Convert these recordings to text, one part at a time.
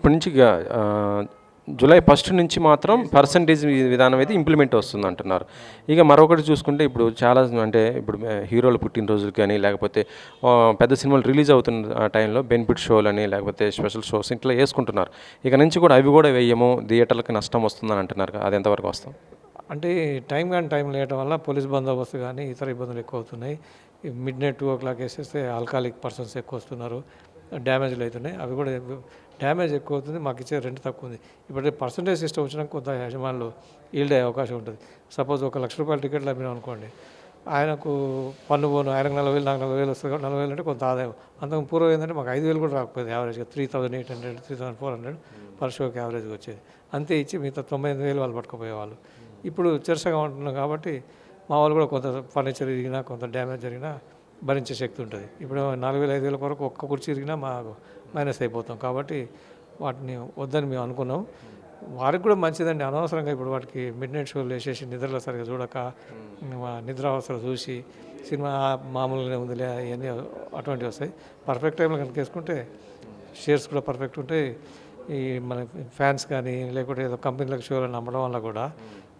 ఇప్పటి నుంచి జూలై 1 నుంచి మాత్రం పర్సంటేజ్ విధానం అయితే ఇంప్లిమెంట్ వస్తుంది అంటున్నారు. ఇక మరొకటి చూసుకుంటే ఇప్పుడు చాలా అంటే ఇప్పుడు హీరోల పుట్టినరోజులు కానీ లేకపోతే పెద్ద సినిమాలు రిలీజ్ అవుతున్న టైంలో బెనిఫిట్ షోలు అని లేకపోతే స్పెషల్ షోస్ ఇట్లా వేసుకుంటున్నారు. ఇక నుంచి కూడా అవి కూడా వేయము, థియేటర్లకు నష్టం వస్తుందని అంటున్నారు. అది ఎంతవరకు వస్తాం? అంటే టైం లేయటం వల్ల పోలీస్ బందోబస్తు కానీ ఇతర ఇబ్బందులు ఎక్కువ అవుతున్నాయి. మిడ్‌నైట్ 2 o'clock వేసేస్తే ఆల్కహాలిక్ పర్సన్స్ ఎక్కువ వస్తున్నారు. డ్యామేజ్లు అవుతున్నాయి. అవి కూడా డ్యామేజ్ ఎక్కువ అవుతుంది. మాకు ఇచ్చే రెంట్ తక్కువ ఉంది. ఇప్పుడు పర్సంటేజ్ సిస్టమ్ వచ్చినాక కొంత యజమానులు ఈల్డ్ అయ్యే అవకాశం ఉంటుంది. సపోజ్ ఒక ₹1,00,000 టికెట్లు అమ్మినాం అనుకోండి, ఆయనకు పన్ను పోను ఆయనకు 40,000 నాకు 40,000 వస్తుంది కాబట్టి 40,000 అంటే కొంత ఆదాయం. అంతకు పూర్వం ఏంటంటే మాకు 5,000 కూడా రాకపోయేది. యావరేజ్గా 3,800 3,400 పర్ షోకి యావరేజ్గా వచ్చేది. అంతే ఇచ్చి మిగతా 98,000 వాళ్ళు పట్టుకుపోయేవాళ్ళు. ఇప్పుడు చెరసగా ఉంటున్నాం కాబట్టి మా వాళ్ళు కూడా కొంత ఫర్నిచర్ ఇరిగినా కొంత డ్యామేజ్ జరిగినా భరించే శక్తి ఉంటుంది. ఇప్పుడు 4,000 5,000 వరకు ఒక్క కుర్చీ ఇరిగినా మాకు మైనస్ అయిపోతాం. కాబట్టి వాటిని వద్దని మేము అనుకున్నాం. వారికి కూడా మంచిదండి. అనవసరంగా ఇప్పుడు వాటికి మిడ్‌నైట్ షోలు వేసేసి నిద్రలో సరిగ్గా చూడక నిద్రావస్థలు చూసి సినిమా మామూలుగానే ఉందిలే అవన్నీ అటువంటివి వస్తాయి. పర్ఫెక్ట్ టైంలో కనుక వేసుకుంటే షేర్స్ కూడా పర్ఫెక్ట్ ఉంటాయి. ఈ మన ఫ్యాన్స్ కానీ లేకుంటే ఏదో కంపెనీలకు షోలను అమ్మడం వల్ల కూడా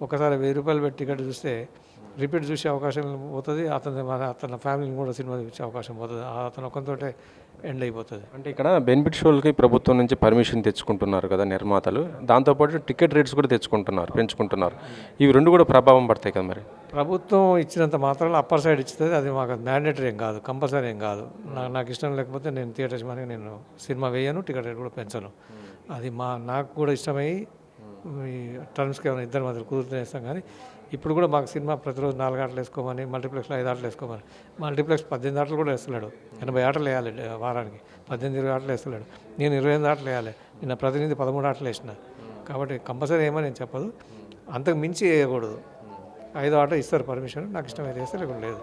ఒకసారి ₹1000 పెట్టి టికెట్ చూస్తే రిపీట్ చూసే అవకాశం పోతుంది. అతని ఫ్యామిలీని కూడా సినిమా చూసే అవకాశం పోతుంది. అతను ఒకంతోటే ఎండ్ అయిపోతుంది. అంటే ఇక్కడ బెనిఫిట్ షోలకి ప్రభుత్వం నుంచి పర్మిషన్ తెచ్చుకుంటున్నారు కదా నిర్మాతలు. దాంతోపాటు టికెట్ రేట్స్ కూడా పెంచుకుంటున్నారు. ఇవి రెండు కూడా ప్రభావం పడతాయి కదా మరి. ప్రభుత్వం ఇచ్చినంత మాత్రాలు అప్పర్ సైడ్ ఇస్తుంది. అది మాకు మ్యాండేటరీ ఏం కాదు, కంపల్సరీ ఏం కాదు. నాకు ఇష్టం లేకపోతే నేను థియేటర్ యజమానికి నేను సినిమా వేయను, టికెట్ రేట్ కూడా పెంచను. అది నాకు కూడా ఇష్టమై ఈ టర్మ్స్కి ఏమైనా ఇద్దరి మధ్యలో కుదురుతూనే ఇస్తాం. కానీ ఇప్పుడు కూడా మాకు సినిమా ప్రతిరోజు 4 ఆటలు వేసుకోమని, మల్టీప్లెక్స్లో 5 ఆటలు వేసుకోమని. మల్టీప్లెక్స్ 18 ఆటలు కూడా వేస్తున్నాడు. 80 ఆటలు వేయాలి వారానికి. 18 20 ఆటలు వేస్తున్నాడు. నేను 28 ఆటలు వేయాలి. నిన్న ప్రతినిధి 13 ఆటలు వేసిన. కాబట్టి కంపల్సరీ ఏమని నేను చెప్పదు. అంతకు మించి వేయకూడదు. 5వ ఆట ఇస్తారు పర్మిషన్. నాకు ఇష్టమైతే వేస్తే లేకుండా లేదు.